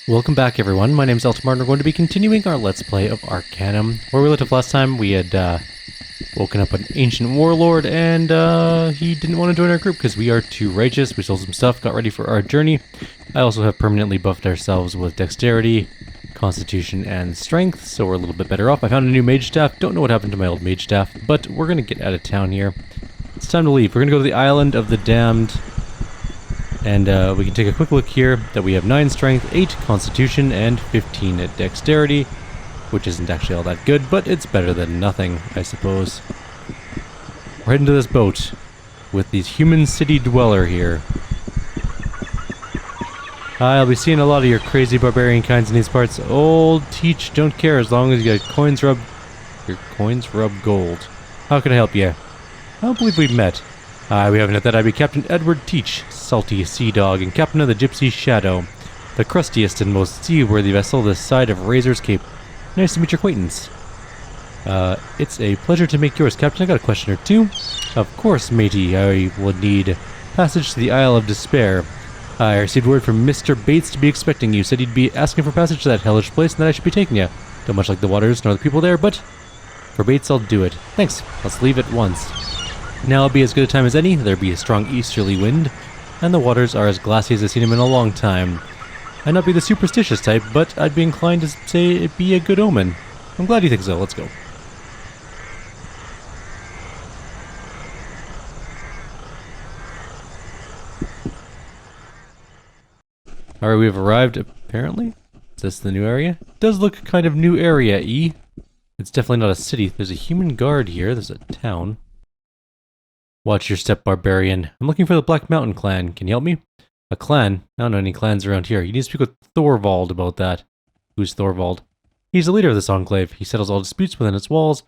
Welcome back, everyone. My name is Eltimar, and we're going to be continuing our Let's Play of Arcanum. Where we left off last time, we had woken up an ancient warlord, and he didn't want to join our group because we are too righteous. We sold some stuff, got ready for our journey. I also have permanently buffed ourselves with dexterity, constitution, and strength, so we're a little bit better off. I found a new mage staff. Don't know what happened to my old mage staff, but we're going to get out of town here. It's time to leave. We're going to go to the Island of the Damned. And we can take a quick look here that we have 9 strength, 8 constitution, and 15 at dexterity, which isn't actually all that good, but it's better than nothing, I suppose. We're heading to this boat with the human city dweller here. I'll be seeing a lot of your crazy barbarian kinds in these parts. Old Teach don't care as long as you got your coins rub gold. How can I help you? I don't believe we've met. We haven't had that. I'd be Captain Edward Teach, salty sea dog, and captain of the Gypsy Shadow, the crustiest and most seaworthy vessel this side of Razor's Cape. Nice to meet your acquaintance. It's a pleasure to make yours, Captain. I got a question or two. Of course, matey. I would need passage to the Isle of Despair. I received word from Mr. Bates to be expecting you. Said he'd be asking for passage to that hellish place and that I should be taking you. Don't much like the waters nor the people there, but for Bates I'll do it. Thanks. Let's leave at once. Now it'll be as good a time as any. There'll be a strong easterly wind, and the waters are as glassy as I've seen them in a long time. I'd not be the superstitious type, but I'd be inclined to say it'd be a good omen. I'm glad you think so. Let's go. Alright, we've arrived, apparently. Is this the new area? It does look kind of new area-y. It's definitely not a city. There's a human guard here. There's a town. Watch your step, barbarian. I'm looking for the Black Mountain clan. Can you help me? A clan? I don't know any clans around here. You need to speak with Thorvald about that. Who's Thorvald? He's the leader of this enclave. He settles all disputes within its walls.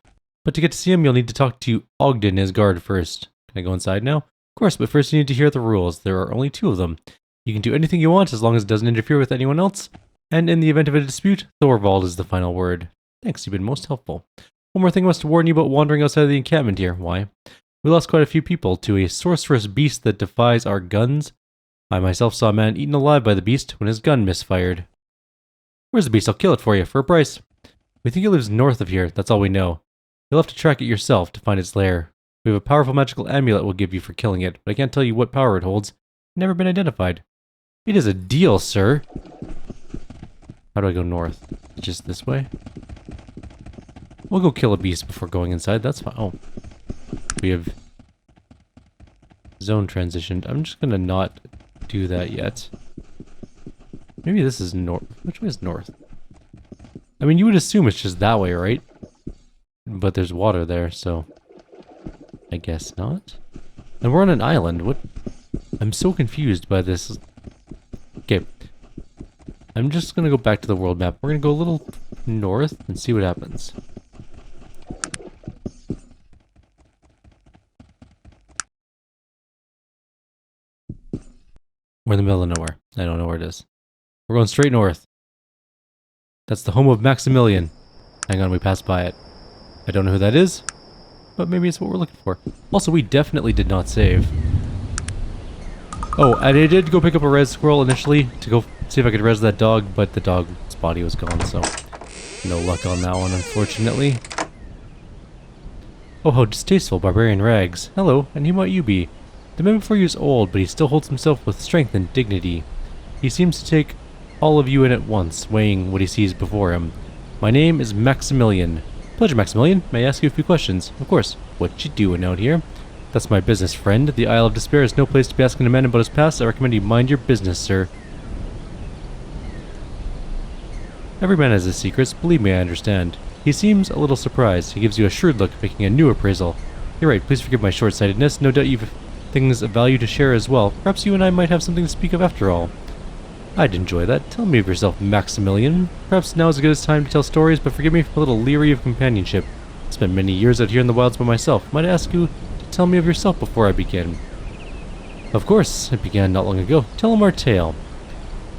But to get to see him, you'll need to talk to Ogden, his guard, first. Can I go inside now? Of course, but first you need to hear the rules. There are only 2 of them. You can do anything you want as long as it doesn't interfere with anyone else. And in the event of a dispute, Thorvald is the final word. Thanks, you've been most helpful. One more thing I must to warn you about wandering outside of the encampment here. Why? We lost quite a few people to a sorcerous beast that defies our guns. I myself saw a man eaten alive by the beast when his gun misfired. Where's the beast? I'll kill it for you, for a price. We think it lives north of here, that's all we know. You'll have to track it yourself to find its lair. We have a powerful magical amulet we'll give you for killing it, but I can't tell you what power it holds. Never been identified. It is a deal, sir. How do I go north? Just this way? We'll go kill a beast before going inside, that's fine. Oh. We have zone transitioned. I'm just gonna not do that yet. Maybe this is north. Which way is north? I mean, you would assume it's just that way, right? But there's water there, so I guess not. And we're on an island. What? I'm so confused by this. Okay. I'm just gonna go back to the world map. We're gonna go a little north and see what happens. We're in the middle of nowhere. I don't know where it is. We're going straight north. That's the home of Maximilian. Hang on, we passed by it. I don't know who that is, but maybe it's what we're looking for. Also, we definitely did not save. Oh, and I did go pick up a res squirrel initially to go see if I could res that dog, but the dog's body was gone, so no luck on that one, unfortunately. Oh, how distasteful, barbarian rags. Hello, and who might you be? The man before you is old, but he still holds himself with strength and dignity. He seems to take all of you in at once, weighing what he sees before him. My name is Maximilian. Pleasure, Maximilian. May I ask you a few questions? Of course. What you doing out here? That's my business, friend. The Isle of Despair is no place to be asking a man about his past. I recommend you mind your business, sir. Every man has his secrets. Believe me, I understand. He seems a little surprised. He gives you a shrewd look, making a new appraisal. You're right. Please forgive my short-sightedness. No doubt you've things of value to share as well. Perhaps you and I might have something to speak of after all. I'd enjoy that. Tell me of yourself, Maximilian. Perhaps now is as good a time to tell stories, but forgive me if I'm a little leery of companionship. I spent many years out here in the wilds by myself. Might I ask you to tell me of yourself before I begin? Of course, it began not long ago. Tell him our tale.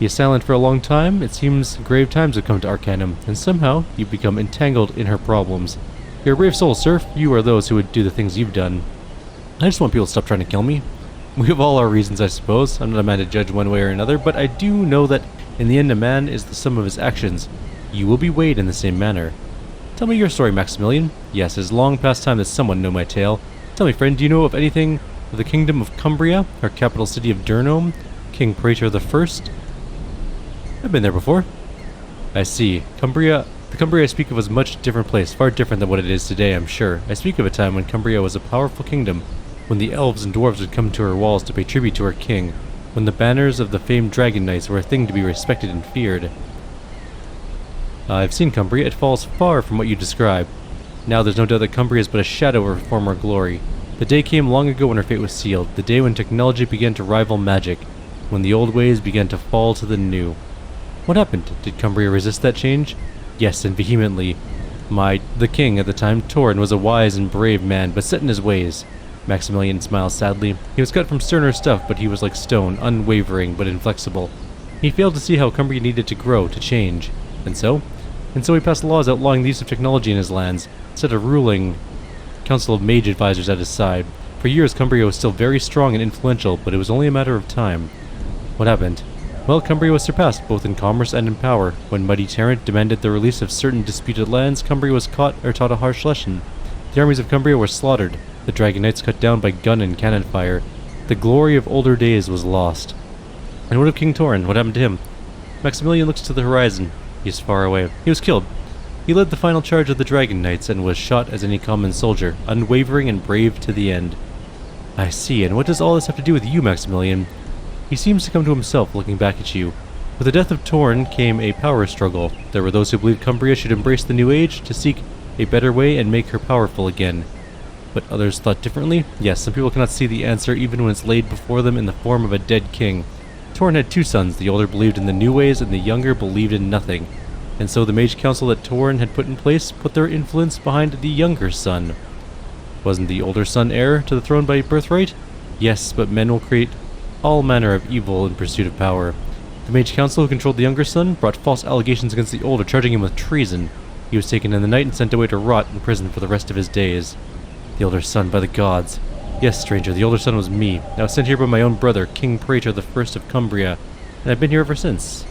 He is silent for a long time. It seems grave times have come to Arcanum, and somehow you've become entangled in her problems. You're a brave soul, sir. You are those who would do the things you've done. I just want people to stop trying to kill me. We have all our reasons, I suppose. I'm not a man to judge one way or another, but I do know that In the end, a man is the sum of his actions. You will be weighed in the same manner. Tell me your story, Maximilian. Yes, it is long past time that someone know my tale. Tell me, friend, do you know of anything of the kingdom of Cumbria, our capital city of Durnome, King Praetor the First? I've been there before. I see. The Cumbria I speak of was a much different place, far different than what it is today, I'm sure. I speak of a time when Cumbria was a powerful kingdom, when the elves and dwarves would come to her walls to pay tribute to her king, when the banners of the famed dragon knights were a thing to be respected and feared. I've seen Cumbria. It falls far from what you describe. Now there's no doubt that Cumbria is but a shadow of her former glory. The day came long ago when her fate was sealed, the day when technology began to rival magic, when the old ways began to fall to the new. What happened? Did Cumbria resist that change? Yes, and vehemently. The king at the time, Torn, was a wise and brave man, but set in his ways. Maximilian smiled sadly. He was cut from sterner stuff, but he was like stone, unwavering but inflexible. He failed to see how Cumbria needed to grow, to change. And so he passed laws outlawing the use of technology in his lands, set a ruling council of mage advisors at his side. For years, Cumbria was still very strong and influential, but it was only a matter of time. What happened? Well, Cumbria was surpassed, both in commerce and in power. When mighty Tyrant demanded the release of certain disputed lands, Cumbria was taught a harsh lesson. The armies of Cumbria were slaughtered, the Dragon Knights cut down by gun and cannon fire. The glory of older days was lost. And what of King Torrin? What happened to him? Maximilian looks to the horizon. He is far away. He was killed. He led the final charge of the Dragon Knights and was shot as any common soldier, unwavering and brave to the end. I see, and what does all this have to do with you, Maximilian? He seems to come to himself, looking back at you. With the death of Torn came a power struggle. There were those who believed Cumbria should embrace the new age, to seek a better way and make her powerful again. But others thought differently? Yes, some people cannot see the answer even when it's laid before them in the form of a dead king. Torn had two sons. The older believed in the new ways, and the younger believed in nothing. And so the mage council that Torn had put in place put their influence behind the younger son. Wasn't the older son heir to the throne by birthright? Yes, but men will create all manner of evil in pursuit of power. The mage council who controlled the younger son brought false allegations against the older, charging him with treason. He was taken in the night and sent away to rot in prison for the rest of his days. The older son, by the gods. Yes, stranger, the older son was me. I was sent here by my own brother, King Praetor the First of Cumbria, and I've been here ever since.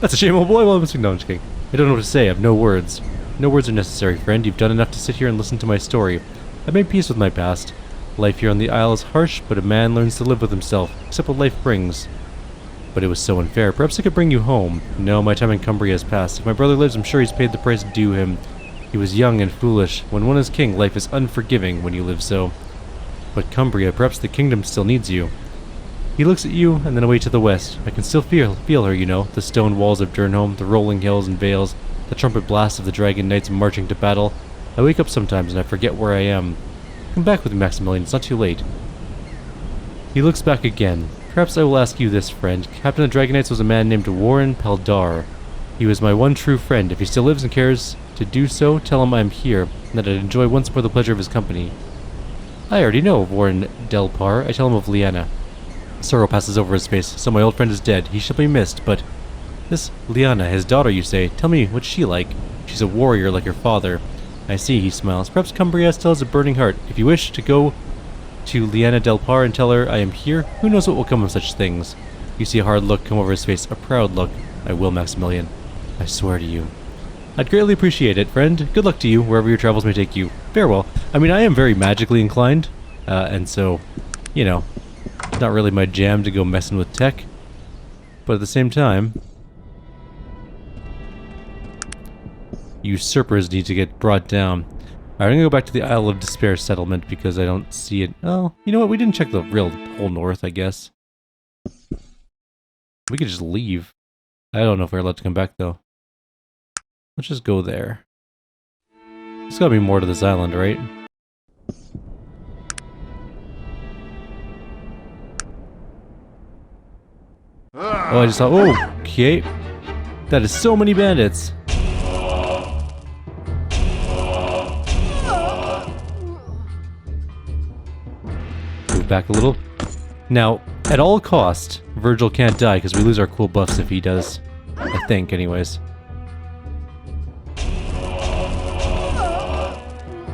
That's a shame, old boy. Well, I'm just kidding. I don't know what to say. I have no words. No words are necessary, friend. You've done enough to sit here and listen to my story. I've made peace with my past. Life here on the Isle is harsh, but a man learns to live with himself, accept what life brings. But it was so unfair. Perhaps I could bring you home. No, my time in Cumbria has passed. If my brother lives, I'm sure he's paid the price due him. He was young and foolish. When one is king, life is unforgiving when you live so. But Cumbria, perhaps the kingdom still needs you. He looks at you, and then away to the west. I can still feel her, you know. The stone walls of Durnome, the rolling hills and vales, the trumpet blasts of the Dragon Knights marching to battle. I wake up sometimes and I forget where I am. Come back with me, Maximilian. It's not too late. He looks back again. Perhaps I will ask you this, friend. Captain of the Dragon Knights was a man named Warren Peldar. He was my one true friend. If he still lives and cares to do so, tell him I am here, and that I'd enjoy once more the pleasure of his company. I already know of Warren Delpar. I tell him of Liana. Sorrow passes over his face. So my old friend is dead. He shall be missed, but... This Liana, his daughter, you say. Tell me, what's she like? She's a warrior like her father. I see, he smiles. Perhaps Cumbria still has a burning heart. If you wish to go to Liana Delpar and tell her I am here, who knows what will come of such things? You see a hard look come over his face, a proud look. I will, Maximilian. I swear to you. I'd greatly appreciate it, friend. Good luck to you, wherever your travels may take you. Farewell. I mean, I am very magically inclined, and so, you know, it's not really my jam to go messing with tech. But at the same time, usurpers need to get brought down. Alright, I'm gonna go back to the Isle of Despair settlement because I don't see it. Oh, you know what? We didn't check the real whole north, I guess. We could just leave. I don't know if we're allowed to come back, though. Let's just go there. There's gotta be more to this island, right? Oh, I just saw. Oh, okay. That is so many bandits. Move back a little. Now, at all cost, Virgil can't die because we lose our cool buffs if he does. I think, anyways.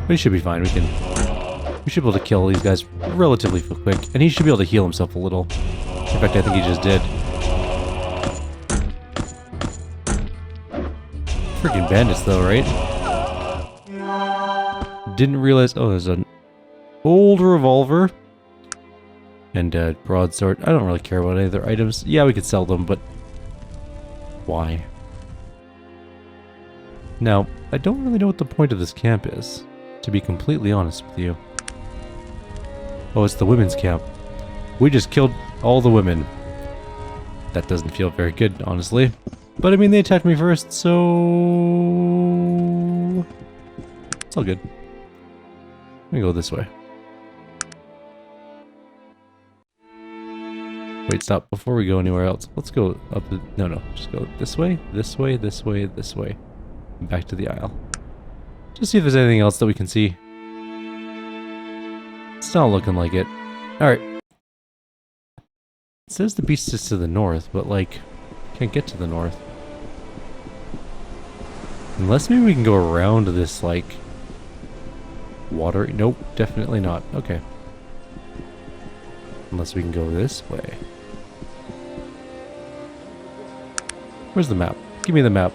But he should be fine. We should be able to kill these guys relatively quick, and he should be able to heal himself a little. In fact, I think he just did. Freaking bandits though, right? Didn't realize... Oh, there's an old revolver. And a broadsword. I don't really care about any other items. Yeah, we could sell them, but... why? Now, I don't really know what the point of this camp is, to be completely honest with you. Oh, it's the women's camp. We just killed all the women. That doesn't feel very good, honestly. But I mean, they attacked me first, so... it's all good. Let me go this way. Wait, stop. Before we go anywhere else, let's go up the... No, just go this way, this way, this way, this way. And back to the aisle. Just see if there's anything else that we can see. It's not looking like it. Alright. It says the beast is to the north, but like, can't get to the north. Unless maybe we can go around this, like, water. Nope, definitely not. Okay. Unless we can go this way. Where's the map? Give me the map.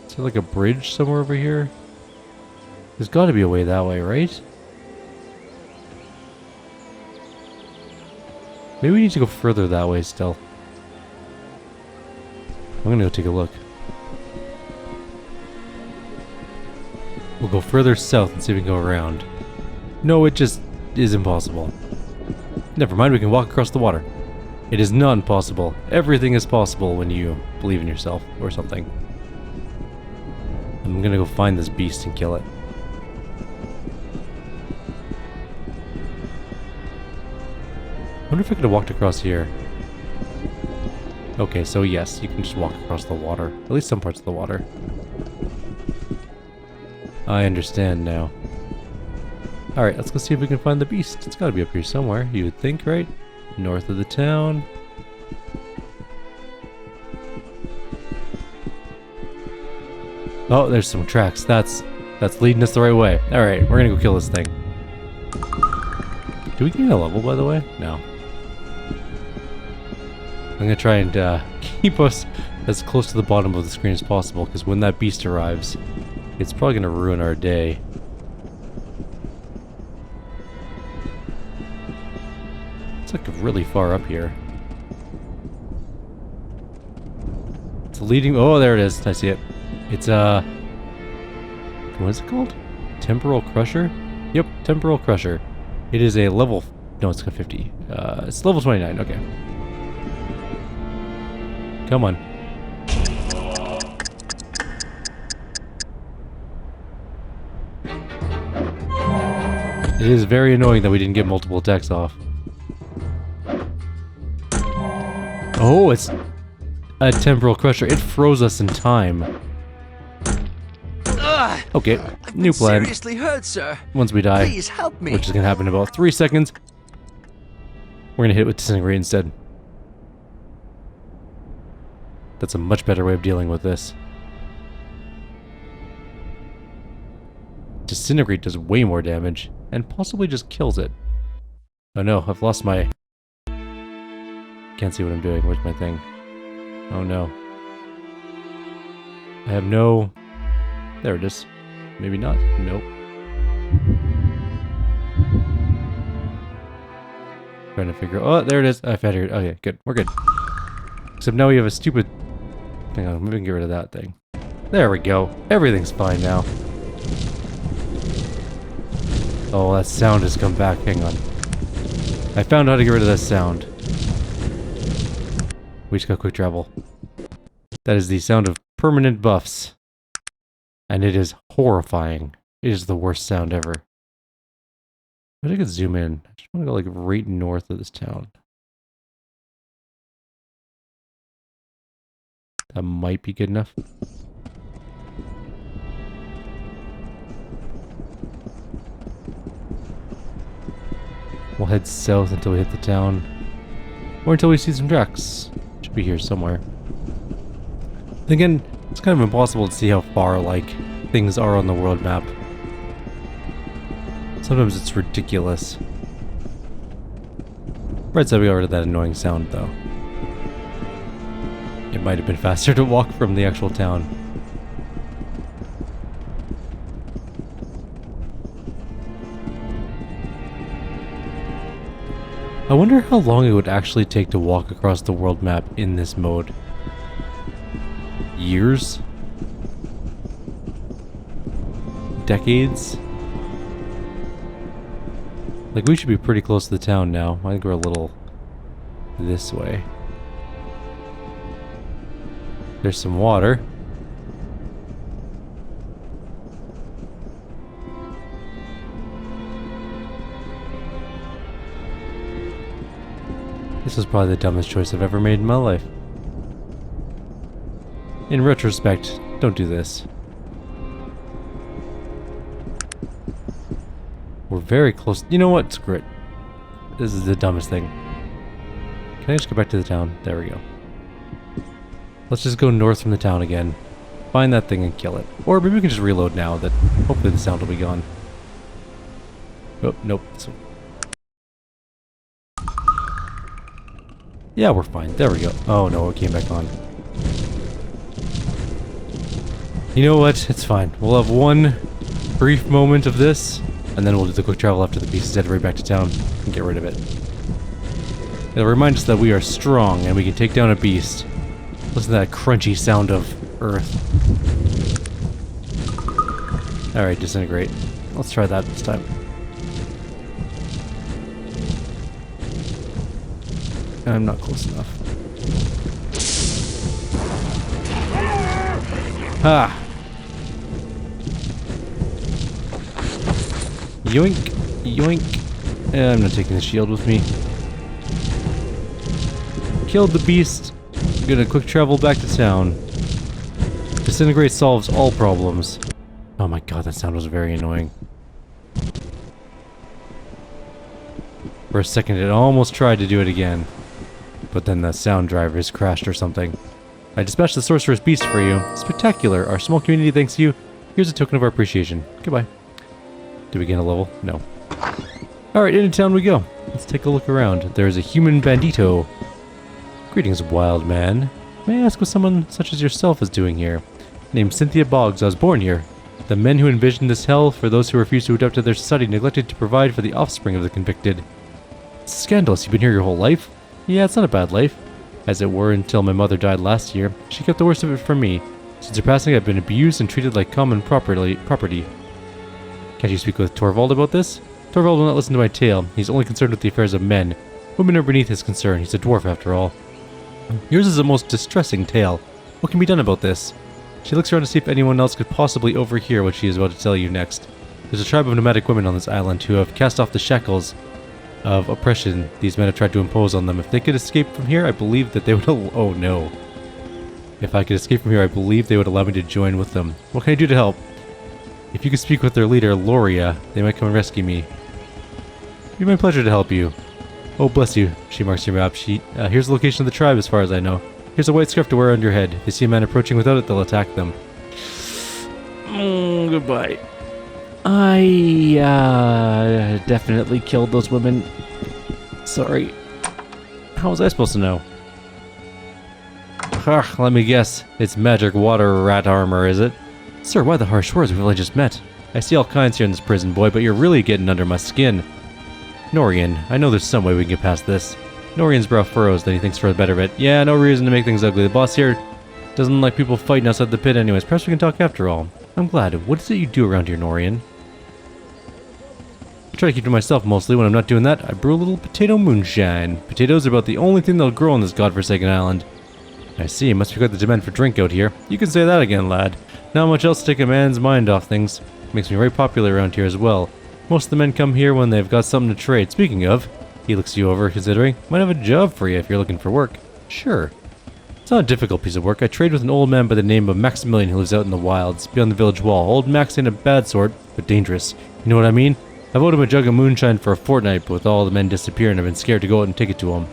Is there like a bridge somewhere over here? There's got to be a way that way, right? Maybe we need to go further that way still. I'm gonna go take a look. We'll go further south and see if we can go around. No, it just is impossible. Never mind, we can walk across the water. It is not impossible. Everything is possible when you believe in yourself or something. I'm gonna go find this beast and kill it. I wonder if I could have walked across here. Okay, so yes, you can just walk across the water. At least some parts of the water. I understand now. Alright, let's go see if we can find the beast. It's gotta be up here somewhere, you would think, right? North of the town. Oh, there's some tracks. That's leading us the right way. Alright, we're gonna go kill this thing. Do we gain a level, by the way? No. I'm gonna try and keep us as close to the bottom of the screen as possible, because when that beast arrives, it's probably gonna ruin our day. It's like really far up here. It's leading... Oh, there it is. I see it. It's what is it called? Temporal Crusher? Yep, Temporal Crusher. It is a level... No, it's got 50. It's level 29. Okay. Come on. It is very annoying that we didn't get multiple attacks off. Oh, it's a Temporal Crusher. It froze us in time. Okay, new plan. Seriously hurt, sir. Once we die, Please help me. which is gonna happen in about 3 seconds, we're gonna hit it with Disintegrate instead. That's a much better way of dealing with this. Disintegrate does way more damage, and possibly just kills it. Oh no, I've lost my... Can't see what I'm doing. Where's my thing? Oh no. I have no... There it is. Maybe not. Nope. Trying to figure... Oh, there it is. I found it. Okay, good. We're good. Except now we have a stupid... Hang on, maybe we can get rid of that thing. There we go. Everything's fine now. Oh, that sound has come back. Hang on. I found how to get rid of that sound. We just got quick travel. That is the sound of permanent buffs. And it is horrifying. It is the worst sound ever. I think I could zoom in. I just want to go like right north of this town. That might be good enough. We'll head south until we hit the town. Or until we see some tracks. Should be here somewhere. Again, it's kind of impossible to see how far, like, things are on the world map. Sometimes it's ridiculous. Right side, we got rid of that annoying sound, though. It might have been faster to walk from the actual town. I wonder how long it would actually take to walk across the world map in this mode. Years? Decades? Like, we should be pretty close to the town now. I think we're a little this way. There's some water. This was probably the dumbest choice I've ever made in my life. In retrospect, don't do this. We're very close. You know what? Screw it. This is the dumbest thing. Can I just go back to the town? There we go. Let's just go north from the town again. Find that thing and kill it. Or maybe we can just reload now that hopefully the sound will be gone. Oh, nope. Yeah, we're fine. There we go. Oh no, it came back on. You know what? It's fine. We'll have one brief moment of this, and then we'll do the quick travel after the beast is headed right back to town and get rid of it. It'll remind us that we are strong and we can take down a beast. Listen to that crunchy sound of earth. Alright, disintegrate. Let's try that this time. I'm not close enough. Ha! Yoink! Yoink! I'm not taking the shield with me. Killed the beast. I'm gonna quick travel back to town. Disintegrate solves all problems. Oh my god, that sound was very annoying. For a second, it almost tried to do it again. But then the sound drivers crashed or something. I dispatched the Sorcerer's Beast for you. Spectacular. Our small community thanks you. Here's a token of our appreciation. Goodbye. Did we gain a level? No. Alright, into town we go. Let's take a look around. There's a human bandito. Greetings, wild man. May I ask what someone such as yourself is doing here? Named Cynthia Boggs, I was born here. The men who envisioned this hell for those who refused to adapt to their society neglected to provide for the offspring of the convicted. It's scandalous. You've been here your whole life? Yeah, it's not a bad life. As it were until my mother died last year. She kept the worst of it from me. Since her passing, I've been abused and treated like common property. Can't you speak with Torvald about this? Torvald will not listen to my tale. He's only concerned with the affairs of men. Women are beneath his concern. He's a dwarf after all. Yours is a most distressing tale. What can be done about this? She looks around to see if anyone else could possibly overhear what she is about to tell you next. There's a tribe of nomadic women on this island who have cast off the shackles of oppression these men have tried to impose on them. If they could escape from here, I believe that they would oh no. If I could escape from here, I believe they would allow me to join with them. What can I do to help? If you could speak with their leader, Loria, they might come and rescue me. It'd be my pleasure to help you. Oh, bless you. She marks your map. Here's the location of the tribe as far as I know. Here's a white scarf to wear on your head. If they see a man approaching without it, they'll attack them. Goodbye. I definitely killed those women. Sorry. How was I supposed to know? Let me guess. It's magic water rat armor, is it? Sir, why the harsh words? We've only just met. I see all kinds here in this prison, boy, but you're really getting under my skin. Norian, I know there's some way we can get past this. Norian's brow furrows, then he thinks for the better of it. Yeah, no reason to make things ugly. The boss here doesn't like people fighting outside the pit anyways. Perhaps we can talk after all. I'm glad. What is it you do around here, Norian? I try to keep to myself mostly. When I'm not doing that, I brew a little potato moonshine. Potatoes are about the only thing that'll grow on this godforsaken island. I see, must be quite the demand for drink out here. You can say that again, lad. Not much else to take a man's mind off things. Makes me very popular around here as well. Most of the men come here when they've got something to trade. Speaking of, he looks you over, considering. Might have a job for you if you're looking for work. Sure. It's not a difficult piece of work. I trade with an old man by the name of Maximilian who lives out in the wilds, beyond the village wall. Old Max ain't a bad sort, but dangerous. You know what I mean? I've owed him a jug of moonshine for a fortnight, but with all the men disappearing, I've been scared to go out and take it to him.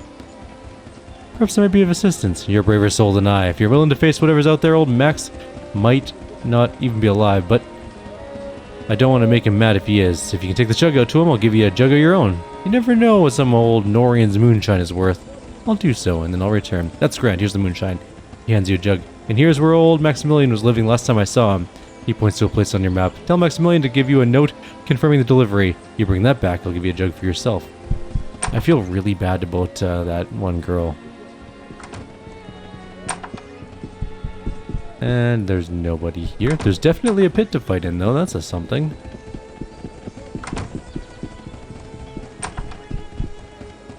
Perhaps I might be of assistance. You're a braver soul than I. If you're willing to face whatever's out there, old Max might not even be alive, but I don't want to make him mad if he is. If you can take the jug out to him, I'll give you a jug of your own. You never know what some old Norian's moonshine is worth. I'll do so, and then I'll return. That's grand, here's the moonshine. He hands you a jug. And here's where old Maximilian was living last time I saw him. He points to a place on your map. Tell Maximilian to give you a note confirming the delivery. You bring that back, I'll give you a jug for yourself. I feel really bad about that one girl. And there's nobody here. There's definitely a pit to fight in, though. That's a something.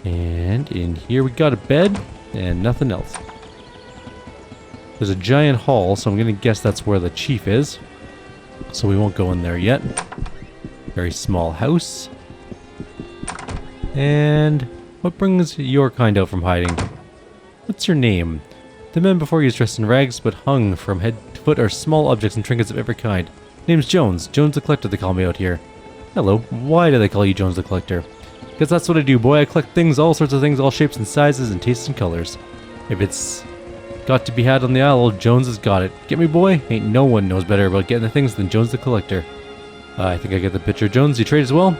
And in here we got a bed and nothing else. There's a giant hall, so I'm going to guess that's where the chief is. So we won't go in there yet. Very small house. And what brings your kind out from hiding? What's your name? The men before you is dressed in rags, but hung from head to foot are small objects and trinkets of every kind. Name's Jones. Jones the Collector, they call me out here. Hello. Why do they call you Jones the Collector? Because that's what I do, boy. I collect things, all sorts of things, all shapes and sizes and tastes and colors. If it's got to be had on the isle, old Jones has got it. Get me, boy? Ain't no one knows better about getting the things than Jones the Collector. I think I get the picture. Jones, you trade as well?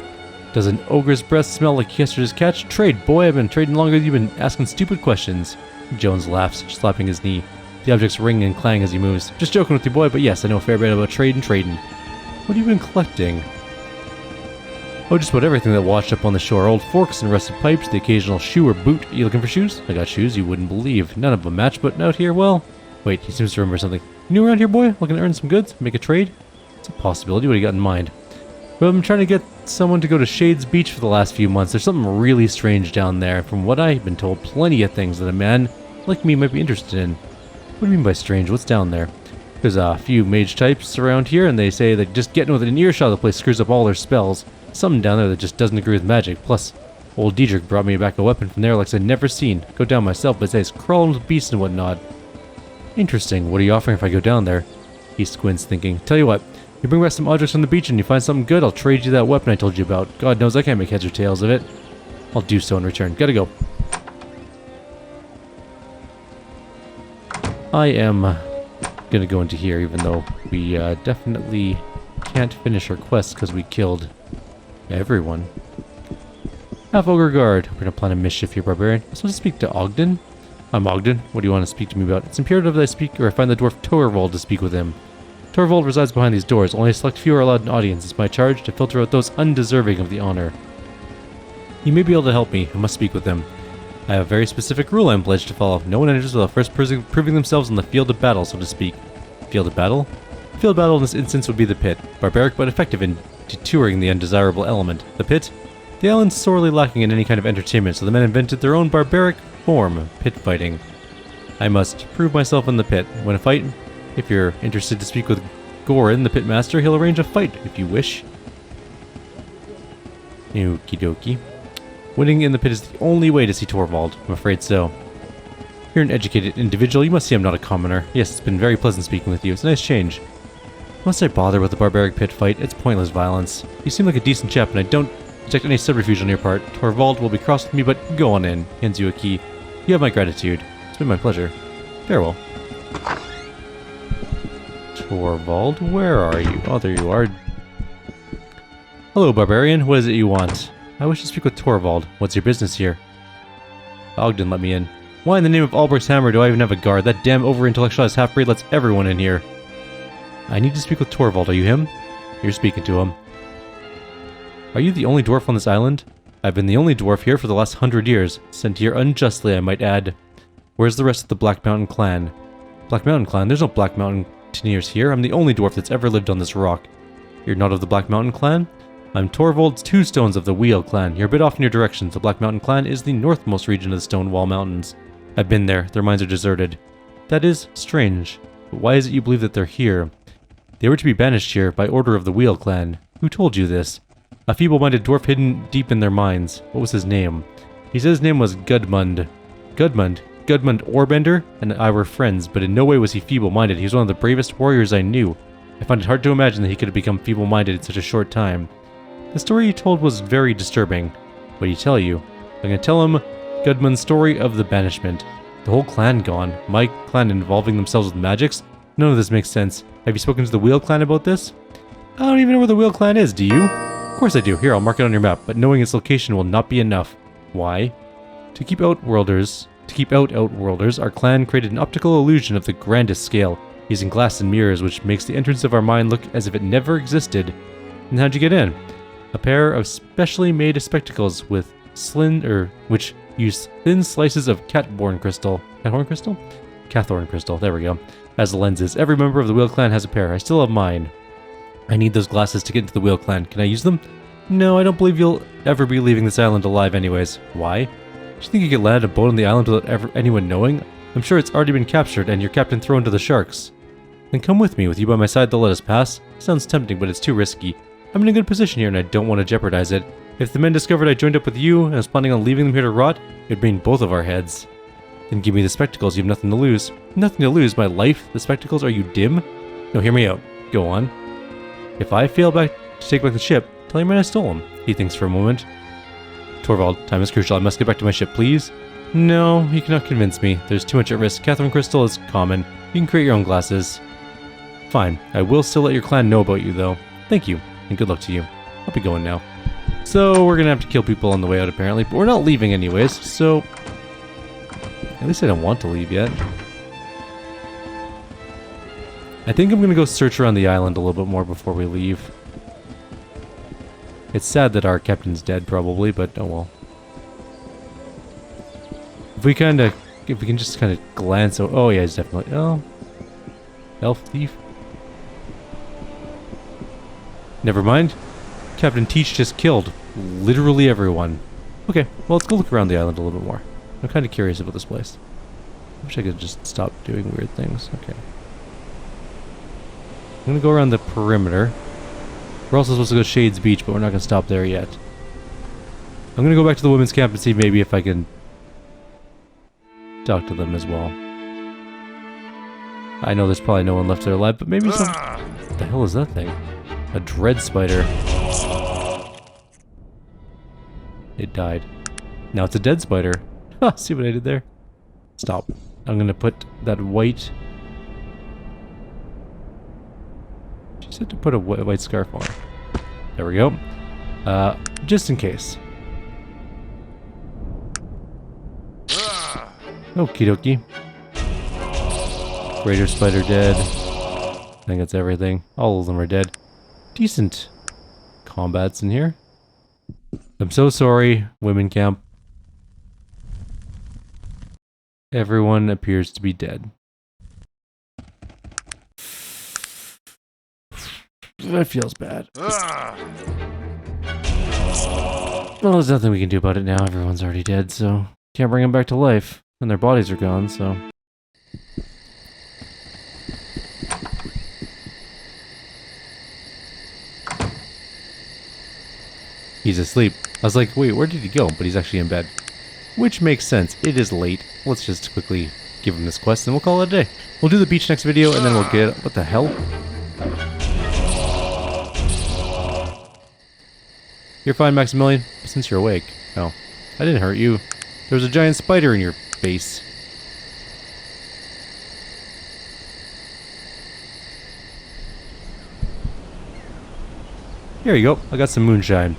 Does an ogre's breath smell like yesterday's catch? Trade, boy. I've been trading longer than you've been asking stupid questions. Jones laughs, slapping his knee. The objects ring and clang as he moves. Just joking with you, boy, but yes, I know a fair bit about trading. What have you been collecting? Oh, just about everything that washed up on the shore. Old forks and rusted pipes, the occasional shoe or boot. You looking for shoes? I got shoes you wouldn't believe. None of them match, but out here, well... Wait, he seems to remember something. You new around here, boy? Looking to earn some goods? Make a trade? It's a possibility. What do you got in mind? Well, I'm trying to get someone to go to Shades Beach for the last few months. There's something really strange down there. From what I've been told, plenty of things that a man like me might be interested in. What do you mean by strange? What's down there? There's a few mage types around here, and they say that just getting within an earshot of the place screws up all their spells. Something down there that just doesn't agree with magic. Plus, old Diedrich brought me back a weapon from there like I'd never seen. Go down myself, but says crawling with beasts and whatnot. Interesting. What are you offering if I go down there? He squints, thinking. Tell you what, you bring back some objects from the beach and you find something good, I'll trade you that weapon I told you about. God knows I can't make heads or tails of it. I'll do so in return. Gotta go. I am gonna go into here, even though we definitely can't finish our quest because we killed everyone. Half Ogre Guard. We're gonna plan a mischief here, barbarian. I supposed to speak to Ogden? I'm Ogden. What do you want to speak to me about? It's imperative that I speak, or I find the dwarf Torvald to speak with him. Torvald resides behind these doors. Only a select few are allowed an audience. It's my charge to filter out those undeserving of the honor. You may be able to help me. I must speak with them. I have a very specific rule I am pledged to follow. No one enters without first proving themselves on the field of battle, so to speak. Field of battle? Field of battle in this instance would be the pit. Barbaric but effective in detouring the undesirable element. The pit? The island's sorely lacking in any kind of entertainment, so the men invented their own barbaric form, pit fighting. I must prove myself in the pit. When a fight, if you're interested to speak with Goran, the pitmaster, he'll arrange a fight if you wish. Okie dokie. Winning in the pit is the only way to see Torvald. I'm afraid so. You're an educated individual. You must see I'm not a commoner. Yes, it's been very pleasant speaking with you. It's a nice change. Must I bother with the barbaric pit fight? It's pointless violence. You seem like a decent chap, and I don't detect any subterfuge on your part. Torvald will be cross with me, but go on in. Hands you a key. You have my gratitude. It's been my pleasure. Farewell. Torvald, where are you? Oh, there you are. Hello, barbarian. What is it you want? I wish to speak with Torvald. What's your business here? Ogden let me in. Why in the name of Albrecht's hammer do I even have a guard? That damn over-intellectualized half-breed lets everyone in here. I need to speak with Torvald. Are you him? You're speaking to him. Are you the only dwarf on this island? I've been the only dwarf here for the last 100 years. Sent here unjustly, I might add. Where's the rest of the Black Mountain clan? Black Mountain clan? There's no Black Mountaineers here. I'm the only dwarf that's ever lived on this rock. You're not of the Black Mountain clan? I'm Torvald's Two Stones of the Wheel clan. You're a bit off in your directions. The Black Mountain clan is the northmost region of the Stonewall Mountains. I've been there. Their mines are deserted. That is strange. But why is it you believe that they're here? They were to be banished here by order of the Wheel clan. Who told you this? A feeble-minded dwarf hidden deep in their mines. What was his name? He said his name was Gudmund. Gudmund Orbender and I were friends, but in no way was he feeble-minded. He was one of the bravest warriors I knew. I find it hard to imagine that he could have become feeble-minded in such a short time. The story he told was very disturbing. What did he tell you? I'm going to tell him Gudmund's story of the banishment. The whole clan gone. My clan involving themselves with magics? None of this makes sense. Have you spoken to the Wheel clan about this? I don't even know where the Wheel Clan is, do you? Of course I do. Here, I'll mark it on your map, but knowing its location will not be enough. Why? To keep out Outworlders, our clan created an optical illusion of the grandest scale, using glass and mirrors, which makes the entrance of our mine look as if it never existed. And how'd you get in? A pair of specially made spectacles with which use thin slices of Cathorn crystal, there we go, as lenses. Every member of the Wheel Clan has a pair. I still have mine. I need those glasses to get into the Wheel Clan. Can I use them? No, I don't believe you'll ever be leaving this island alive anyways. Why? Do you think you could land a boat on the island without anyone knowing? I'm sure it's already been captured and your captain thrown to the sharks. Then come with me. With you by my side, they'll let us pass. Sounds tempting, but it's too risky. I'm in a good position here and I don't want to jeopardize it. If the men discovered I joined up with you and was planning on leaving them here to rot, it'd mean both of our heads. Then give me the spectacles. You have nothing to lose. Nothing to lose? My life? The spectacles? Are you dim? No, hear me out. Go on. If I fail to take back the ship, tell your man I stole him. He thinks for a moment. Torvald, time is crucial. I must get back to my ship, please. No, you cannot convince me. There's too much at risk. Cathorn crystal is common. You can create your own glasses. Fine. I will still let your clan know about you, though. Thank you, and good luck to you. I'll be going now. So, we're gonna have to kill people on the way out, apparently, but we're not leaving anyways, so... At least I don't want to leave yet. I think I'm gonna go search around the island a little bit more before we leave. It's sad that our captain's dead, probably, but oh well. If we can just kind of glance... Oh yeah, he's definitely... Oh. Elf thief. Never mind. Captain Teach just killed literally everyone. Okay, well let's go look around the island a little bit more. I'm kind of curious about this place. I wish I could just stop doing weird things. Okay. I'm gonna go around the perimeter. We're also supposed to go Shades Beach, but we're not gonna stop there yet. I'm gonna go back to the women's camp and see maybe if I can talk to them as well. I know there's probably no one left there alive, but maybe some... What the hell is that thing? A dread spider. It died. Now it's a dead spider. Ha! See what I did there? Stop. I'm gonna put that white... She said to put a white scarf on. There we go. Just in case. Okie dokie. Greater spider dead. I think that's everything. All of them are dead. Decent combats in here. I'm so sorry, women camp. Everyone appears to be dead. That feels bad. Well, there's nothing we can do about it now. Everyone's already dead, so can't bring them back to life. And their bodies are gone, so... He's asleep. I was like, wait, where did he go? But he's actually in bed. Which makes sense. It is late. Let's just quickly give him this quest and we'll call it a day. We'll do the beach next video and then we'll get... What the hell? You're fine, Maximilian. Since you're awake. Oh. I didn't hurt you. There was a giant spider in your face. Here you go. I got some moonshine.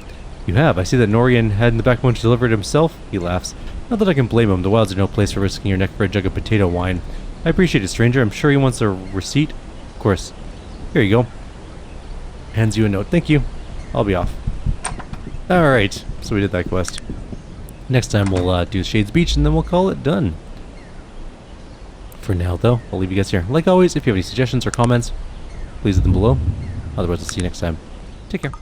You have. I see that Norian had in the backbone to deliver it himself. He laughs. Not that I can blame him. The wilds are no place for risking your neck for a jug of potato wine. I appreciate it, stranger. I'm sure he wants a receipt. Of course. Here you go. Hands you a note. Thank you. I'll be off. Alright. So we did that quest. Next time we'll do Shades Beach and then we'll call it done. For now, though, I'll leave you guys here. Like always, if you have any suggestions or comments, please leave them below. Otherwise, I'll see you next time. Take care.